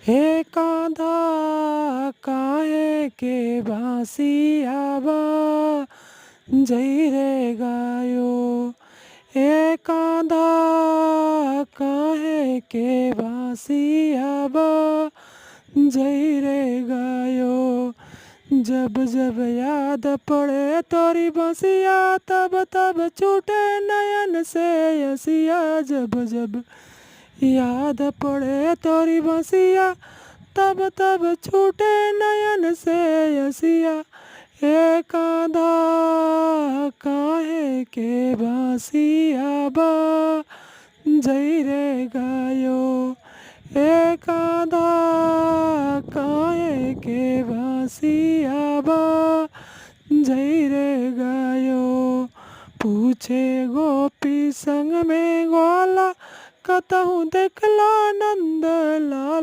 हे कांधा काहे के बासिया बा जई रे गायो। हे कांधा काहे के बासिया बा जई रे गायो। जब जब याद पड़े तोरी बसिया तब तब छूटे नयन से यसिया। जब जब याद पड़े तोरी बसिया तब तब छूटे नयन से यसिया। हे कांधा काहे के बासिया बा जई रे गायो। हे कांधा काहे के बासिया बा जई रे गायो। पूछे गोपी संग में ग्वाला कतहु देखला नंद लाल।